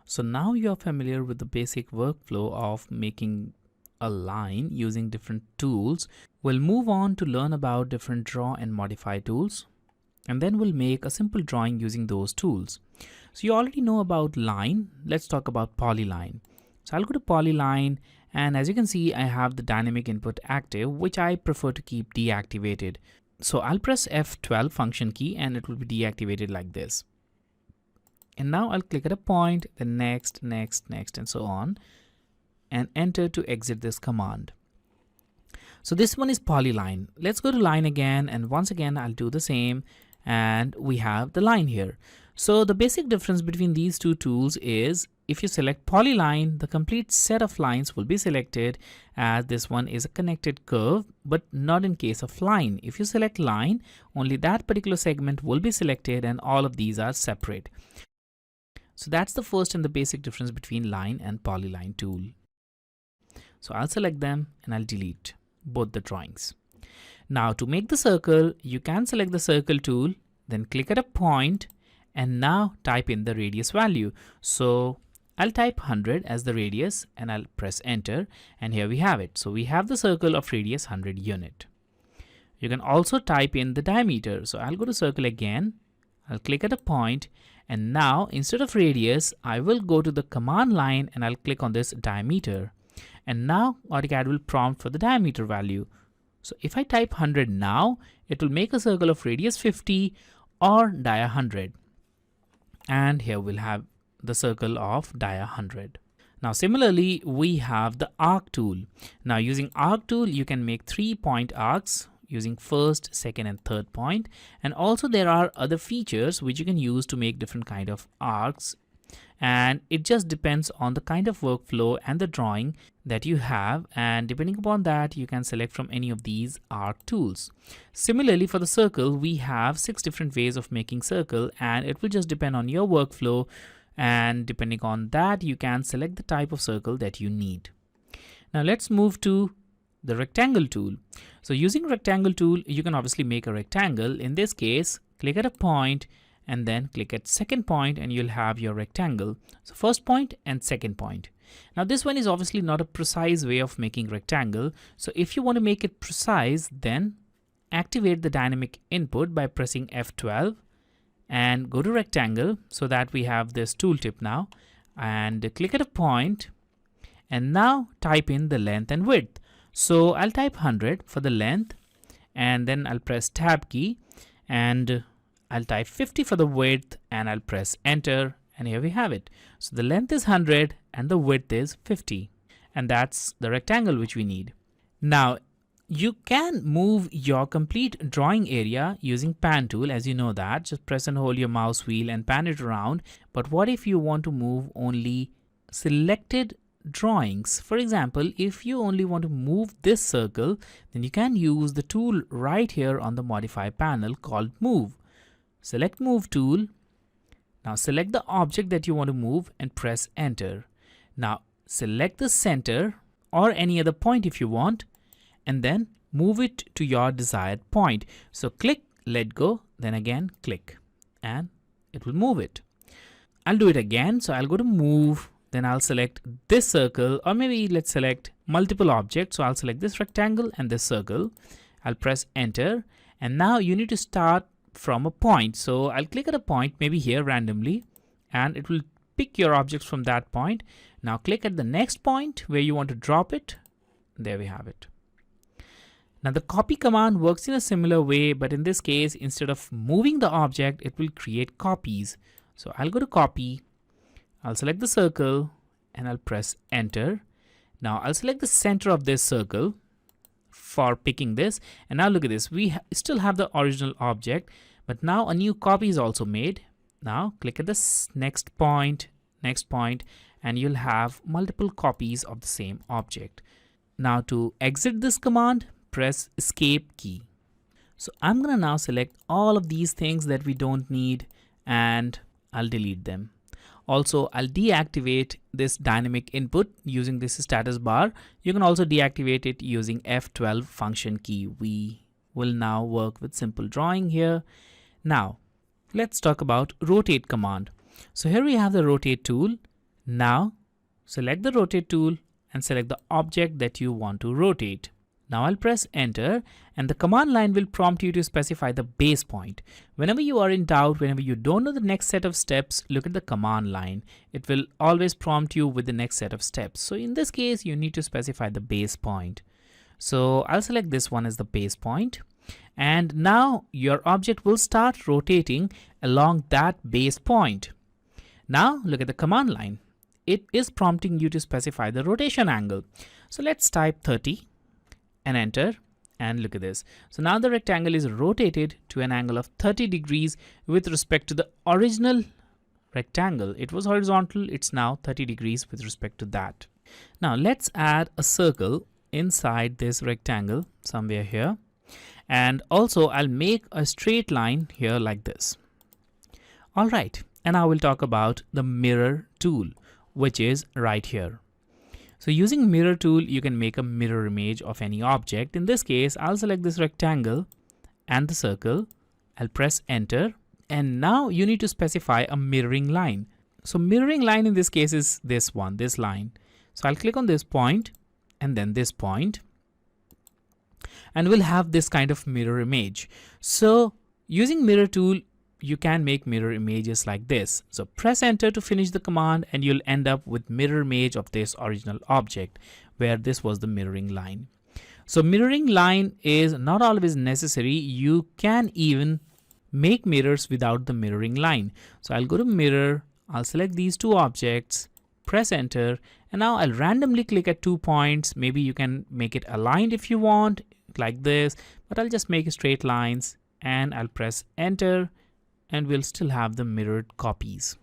So now you're familiar with the basic workflow of making a line using different tools. We'll move on to learn about different draw and modify tools, and then we'll make a simple drawing using those tools. So you already know about line. Let's talk about polyline. So I'll go to polyline, and as you can see, I have the dynamic input active, which I prefer to keep deactivated. So I'll press F12 function key and it will be deactivated like this. And now I'll click at a point, then next, next, next, and so on, and enter to exit this command. So this one is polyline. Let's go to line again, and once again I'll do the same, and we have the line here. So the basic difference between these two tools is if you select polyline, the complete set of lines will be selected, as this one is a connected curve, but not in case of line. If you select line, only that particular segment will be selected and all of these are separate. So that's the first and the basic difference between line and polyline tool. So I'll select them and I'll delete both the drawings. Now to make the circle, you can select the circle tool, then click at a point, and now type in the radius value. So I'll type 100 as the radius and I'll press enter, and here we have it. So we have the circle of radius 100 unit. You can also type in the diameter. So I'll go to circle again, I'll click at a point, and now instead of radius, I will go to the command line and I'll click on this diameter. And now AutoCAD will prompt for the diameter value. So if I type 100 now, it will make a circle of radius 50 or dia 100. And here we'll have the circle of dia 100. Now similarly, we have the arc tool. Now using arc tool, you can make 3-point arcs using first, second, and third point. And also there are other features which you can use to make different kind of arcs. And it just depends on the kind of workflow and the drawing that you have, and depending upon that you can select from any of these arc tools. Similarly for the circle, we have 6 different ways of making circle, and it will just depend on your workflow, and depending on that you can select the type of circle that you need. Now let's move to the rectangle tool. So using rectangle tool, you can obviously make a rectangle. In this case, click at a point and then click at second point and you'll have your rectangle. So first point and second point. Now this one is obviously not a precise way of making rectangle. So if you want to make it precise, then activate the dynamic input by pressing F12 and go to rectangle, so that we have this tooltip now, and click at a point and now type in the length and width. So I'll type 100 for the length, and then I'll press tab key and I'll type 50 for the width and I'll press enter, and here we have it. So the length is 100 and the width is 50, and that's the rectangle which we need. Now you can move your complete drawing area using pan tool, as you know that. Just press and hold your mouse wheel and pan it around. But what if you want to move only selected drawings? For example, if you only want to move this circle, then you can use the tool right here on the modify panel called move. Select move tool. Now select the object that you want to move and press enter. Now select the center or any other point if you want, and then move it to your desired point. So click, let go, then again click, and it will move it. I'll do it again. So I'll go to move, then I'll select this circle, or maybe let's select multiple objects. So I'll select this rectangle and this circle. I'll press enter, and now you need to start from a point. So I'll click at a point, maybe here randomly, and it will pick your objects from that point. Now click at the next point where you want to drop it. There we have it. Now the copy command works in a similar way, but in this case, instead of moving the object, it will create copies. So I'll go to copy, I'll select the circle and I'll press enter. Now I'll select the center of this circle for picking this, and now look at this, we still have the original object, but now a new copy is also made. Now click at this next point, and you'll have multiple copies of the same object. Now to exit this command, press escape key. So I'm gonna now select all of these things that we don't need and I'll delete them. Also, I'll deactivate this dynamic input using this status bar. You can also deactivate it using F12 function key. We will now work with simple drawing here. Now let's talk about rotate command. So here we have the rotate tool. Now select the rotate tool and select the object that you want to rotate. Now I'll press enter and the command line will prompt you to specify the base point. Whenever you are in doubt, whenever you don't know the next set of steps, look at the command line. It will always prompt you with the next set of steps. So in this case, you need to specify the base point. So I'll select this one as the base point. And now your object will start rotating along that base point. Now look at the command line. It is prompting you to specify the rotation angle. So let's type 30 and enter and look at this. So now the rectangle is rotated to an angle of 30 degrees with respect to the original rectangle. It was horizontal, it's now 30 degrees with respect to that. Now let's add a circle inside this rectangle somewhere here. And also I'll make a straight line here like this. All right, and I will talk about the mirror tool, which is right here. So using mirror tool, you can make a mirror image of any object. In this case, I'll select this rectangle and the circle. I'll press enter. And now you need to specify a mirroring line. So mirroring line in this case is this one, this line. So I'll click on this point and then this point. And we'll have this kind of mirror image. So using mirror tool, you can make mirror images like this. So press enter to finish the command and you'll end up with mirror image of this original object where this was the mirroring line. So mirroring line is not always necessary. You can even make mirrors without the mirroring line. So I'll go to mirror, I'll select these two objects, press enter, and now I'll randomly click at 2 points. Maybe you can make it aligned if you want, like this, but I'll just make straight lines and I'll press enter. And we'll still have the mirrored copies.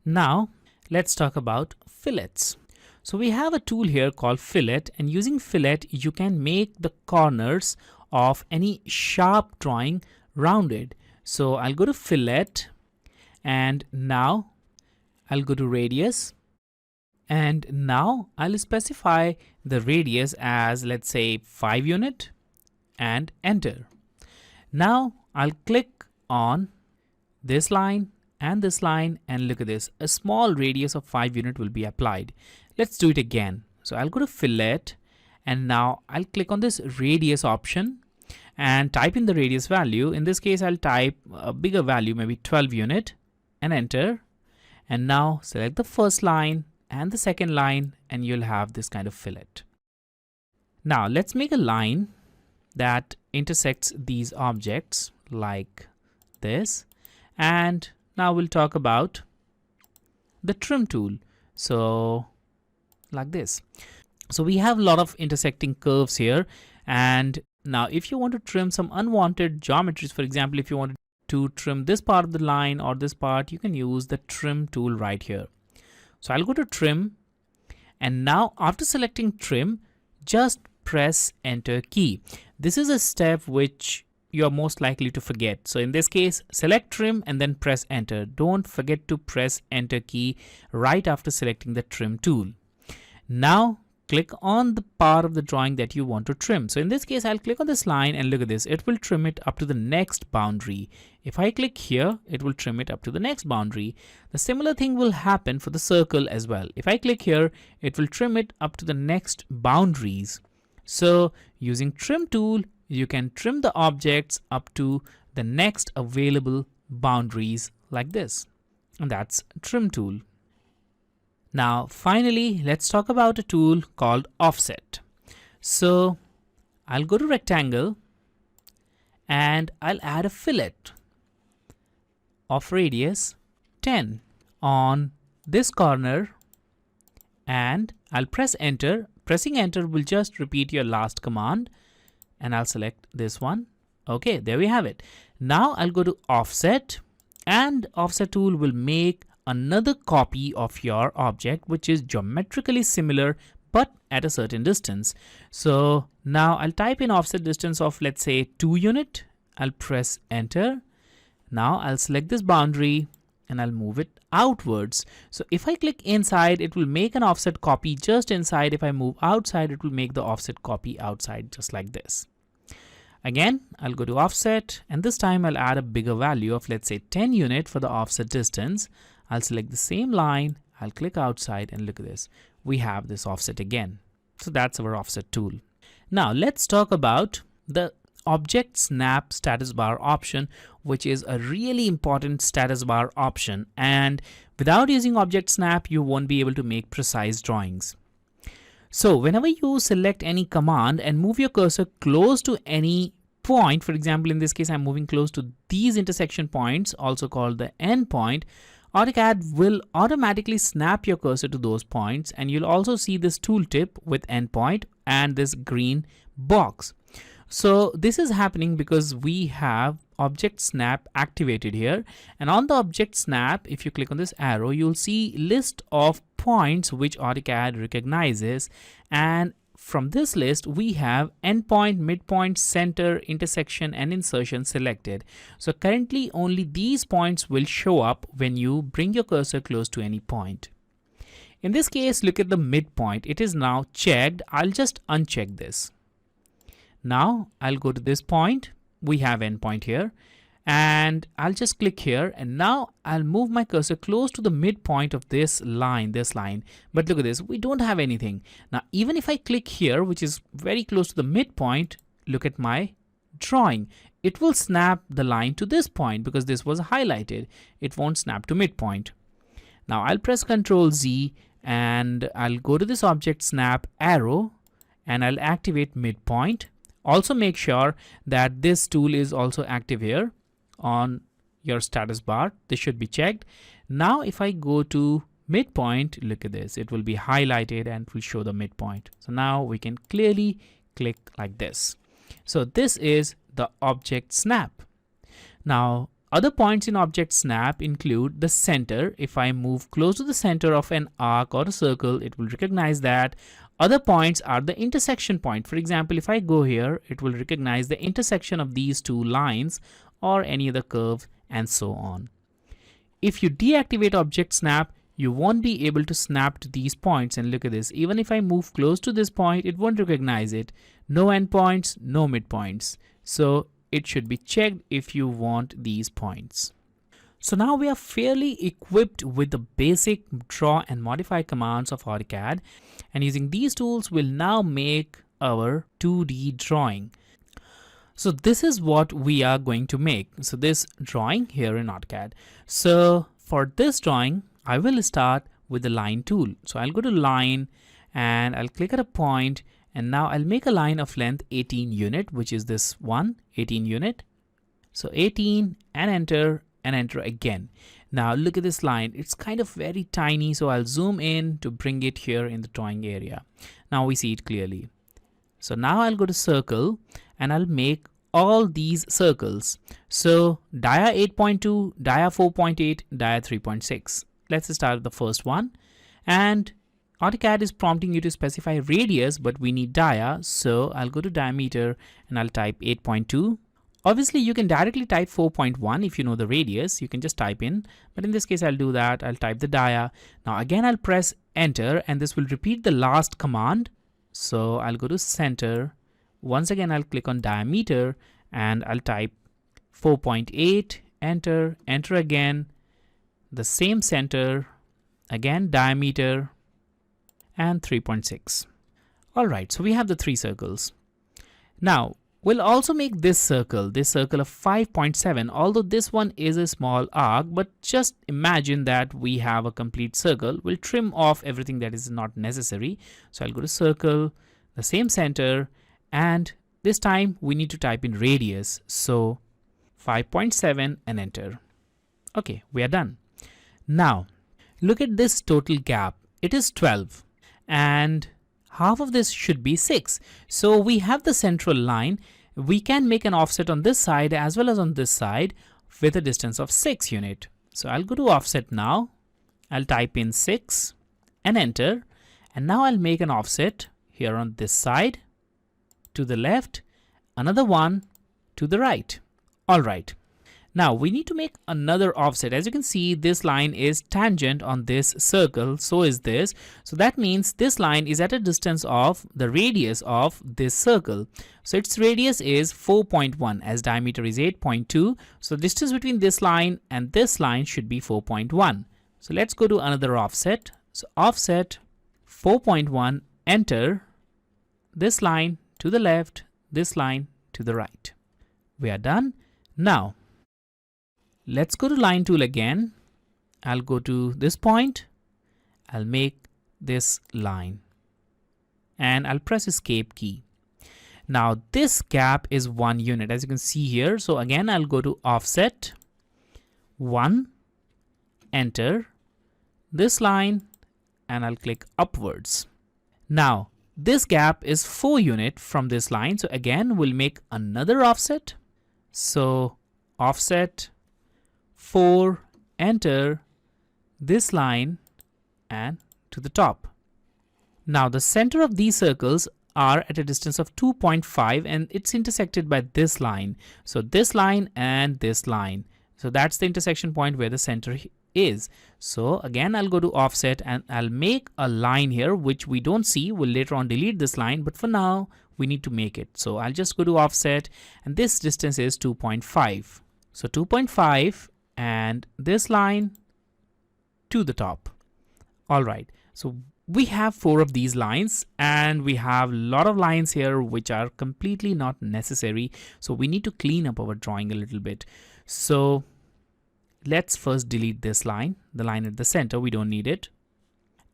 Now let's talk about fillets. So we have a tool here called fillet, and using fillet you can make the corners of any sharp drawing rounded. So I'll go to fillet and now I'll go to radius and now I'll specify the radius as, let's say, 5 unit and enter. Now I'll click on this line and look at this. A small radius of 5 unit will be applied. Let's do it again. So I'll go to fillet and now I'll click on this radius option and type in the radius value. In this case, I'll type a bigger value, maybe 12 unit, and enter. And now select the first line and the second line and you'll have this kind of fillet. Now let's make a line that intersects these objects like this. And now we'll talk about the trim tool. So like this. So we have a lot of intersecting curves here. And now if you want to trim some unwanted geometries, for example, if you want to trim this part of the line or this part, you can use the trim tool right here. So I'll go to trim. And now after selecting trim, just press enter key. This is a step which you are most likely to forget. So in this case, select trim and then press enter. Don't forget to press enter key right after selecting the trim tool. Now click on the part of the drawing that you want to trim. So in this case, I'll click on this line and look at this. It will trim it up to the next boundary. If I click here, it will trim it up to the next boundary. The similar thing will happen for the circle as well. If I click here, it will trim it up to the next boundaries. So using trim tool, you can trim the objects up to the next available boundaries like this. And that's trim tool. Now finally, let's talk about a tool called offset. So I'll go to rectangle and I'll add a fillet of radius 10 on this corner and I'll press enter. Pressing enter will just repeat your last command. And I'll select this one. Okay, there we have it. Now I'll go to offset and offset tool will make another copy of your object which is geometrically similar but at a certain distance. So now I'll type in offset distance of, let's say, 2 unit. I'll press enter. Now I'll select this boundary and I'll move it outwards. So if I click inside, it will make an offset copy just inside. If I move outside, it will make the offset copy outside just like this. Again, I'll go to offset and this time I'll add a bigger value of, let's say, 10 unit for the offset distance. I'll select the same line. I'll click outside and look at this. We have this offset again. So that's our offset tool. Now let's talk about the object snap status bar option, which is a really important status bar option. And without using object snap, you won't be able to make precise drawings. So whenever you select any command and move your cursor close to any point, for example, in this case, I'm moving close to these intersection points, also called the end point, AutoCAD will automatically snap your cursor to those points, and you'll also see this tooltip with endpoint and this green box. So this is happening because we have object snap activated here, and on the object snap, if you click on this arrow, you'll see list of points which AutoCAD recognizes, and from this list we have endpoint, midpoint, center, intersection and insertion selected. So currently only these points will show up when you bring your cursor close to any point. In this case, look at the midpoint. It is now checked. I'll just uncheck this. Now I'll go to this point. We have endpoint here, and I'll just click here, and now I'll move my cursor close to the midpoint of this line. But look at this, we don't have anything. Now even if I click here, which is very close to the midpoint, look at my drawing. It will snap the line to this point because this was highlighted. It won't snap to midpoint. Now I'll press Ctrl Z and I'll go to this object snap arrow and I'll activate midpoint. Also make sure that this tool is also active here on your status bar. This should be checked. Now if I go to midpoint, look at this, it will be highlighted and will show the midpoint. So now we can clearly click like this. So this is the object snap. Now other points in object snap include the center. If I move close to the center of an arc or a circle, it will recognize that. Other points are the intersection point. For example, if I go here, it will recognize the intersection of these two lines or any other curve and so on. If you deactivate object snap, you won't be able to snap to these points, and look at this. Even if I move close to this point, it won't recognize it. No endpoints, no midpoints. So it should be checked if you want these points. So now we are fairly equipped with the basic draw and modify commands of AutoCAD, and using these tools we'll now make our 2D drawing. So this is what we are going to make. So this drawing here in AutoCAD. So for this drawing, I will start with the line tool. So I'll go to line and I'll click at a point, and now I'll make a line of length 18 unit, which is this one, 18 unit. So 18 and enter again. Now look at this line, it's kind of very tiny, so I'll zoom in to bring it here in the drawing area. Now we see it clearly. So now I'll go to circle and I'll make all these circles. So dia 8.2, dia 4.8, dia 3.6. Let's start with the first one, and AutoCAD is prompting you to specify radius, but we need dia, so I'll go to diameter and I'll type 8.2. Obviously, you can directly type 4.1 if you know the radius. You can just type in, but in this case, I'll do that. I'll type the dia. Now again, I'll press enter, and this will repeat the last command. So I'll go to center. Once again, I'll click on diameter, and I'll type 4.8, enter again, the same center, again diameter, and 3.6. All right, so we have the three circles. Now, we'll also make this circle of 5.7, although this one is a small arc, but just imagine that we have a complete circle. We'll trim off everything that is not necessary. So I'll go to circle, the same center, and this time we need to type in radius. So 5.7 and enter. Okay, we are done. Now, look at this total gap. It is 12, and half of this should be 6. So we have the central line. We can make an offset on this side as well as on this side with a distance of 6 unit. So I'll go to offset now. I'll type in 6 and enter. And now I'll make an offset here on this side to the left, another one to the right. All right. Now we need to make another offset. As you can see, this line is tangent on this circle, so is this. So that means this line is at a distance of the radius of this circle. So its radius is 4.1 as diameter is 8.2. So distance between this line and this line should be 4.1. So let's go to another offset. So offset 4.1, enter this line to the left, this line to the right. We are done. Now let's go to line tool again. I'll go to this point. I'll make this line and I'll press escape key. Now this gap is 1 unit, as you can see here. So again, I'll go to offset 1, enter this line, and I'll click upwards. Now this gap is 4 unit from this line. So again, we'll make another offset. So offset 4, enter this line and to the top. Now the center of these circles are at a distance of 2.5 and it's intersected by this line. So this line and this line. So that's the intersection point where the center is. So again, I'll go to offset and I'll make a line here which we don't see. We'll later on delete this line, but for now we need to make it. So I'll just go to offset and this distance is 2.5. So 2.5 and this line to the top. All right. So we have 4 of these lines and we have a lot of lines here which are completely not necessary. So we need to clean up our drawing a little bit. So let's first delete this line, the line at the center. We don't need it.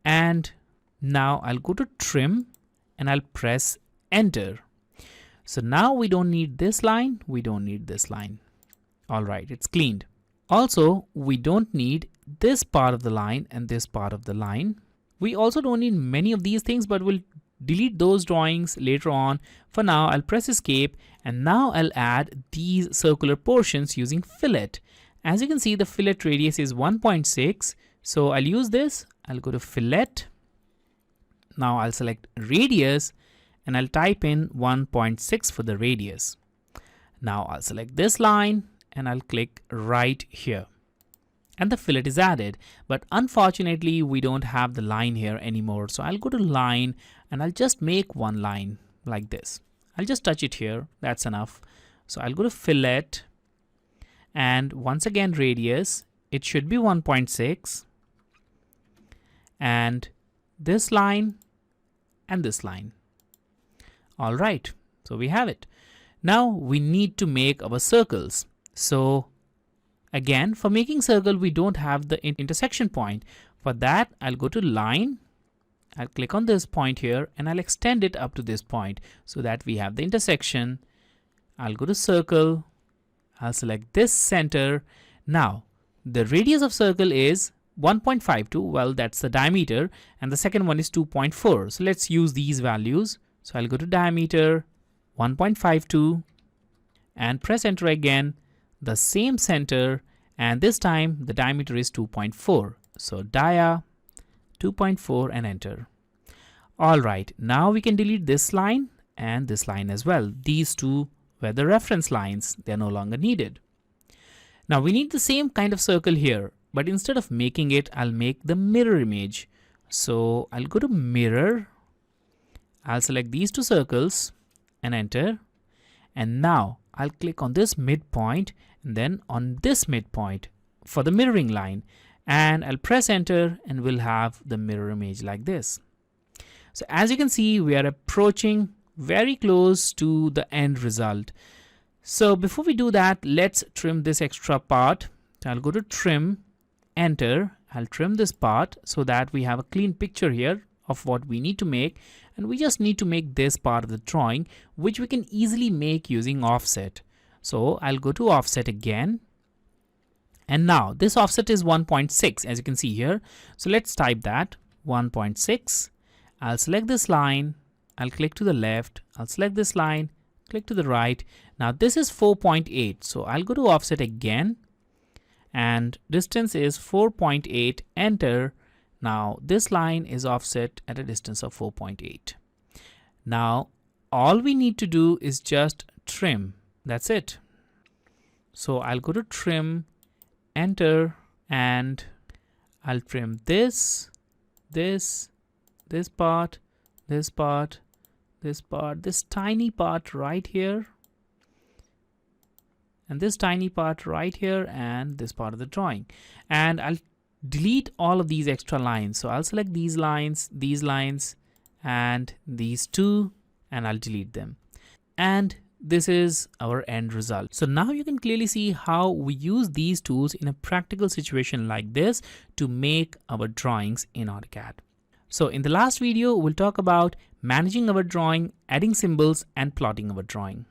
And now I'll go to trim and I'll press enter. So now we don't need this line. We don't need this line. All right, it's cleaned. Also, we don't need this part of the line and this part of the line. We also don't need many of these things, but we'll delete those drawings later on. For now, I'll press escape and now I'll add these circular portions using fillet. As you can see, the fillet radius is 1.6. So I'll use this. I'll go to fillet. Now I'll select radius and I'll type in 1.6 for the radius. Now I'll select this line and I'll click right here. And the fillet is added, but unfortunately we don't have the line here anymore. So I'll go to line and I'll just make one line like this. I'll just touch it here. That's enough. So I'll go to fillet and once again radius, it should be 1.6 and this line and this line. All right, so we have it. Now we need to make our circles. So again, for making circle, we don't have the intersection point. For that, I'll go to line. I'll click on this point here and I'll extend it up to this point so that we have the intersection. I'll go to circle. I'll select this center. Now, the radius of circle is 1.52. Well, that's the diameter. And the second one is 2.4. So let's use these values. So I'll go to diameter 1.52 and press enter again. The same center, and this time the diameter is 2.4. So dia 2.4 and enter. All right, now we can delete this line and this line as well. These two were the reference lines. They're no longer needed. Now we need the same kind of circle here, but instead of making it, I'll make the mirror image. So I'll go to mirror. I'll select these two circles and enter. And now I'll click on this midpoint and then on this midpoint for the mirroring line, and I'll press enter and we'll have the mirror image like this. So as you can see, we are approaching very close to the end result. So before we do that, let's trim this extra part. So I'll go to trim, enter. I'll trim this part so that we have a clean picture here of what we need to make, and we just need to make this part of the drawing, which we can easily make using offset. So I'll go to offset again, and now this offset is 1.6 as you can see here. So let's type that 1.6. I'll select this line, I'll click to the left, I'll select this line, click to the right. Now this is 4.8, so I'll go to offset again and distance is 4.8, enter. Now this line is offset at a distance of 4.8. Now all we need to do is just trim. That's it. So I'll go to trim, enter, and I'll trim this part, this part, this part, this tiny part right here, and this tiny part right here, and this part of the drawing. And I'll delete all of these extra lines. So I'll select these lines, and these two, and I'll delete them. And this is our end result. So now you can clearly see how we use these tools in a practical situation like this to make our drawings in AutoCAD. So in the last video, we'll talk about managing our drawing, adding symbols, and plotting our drawing.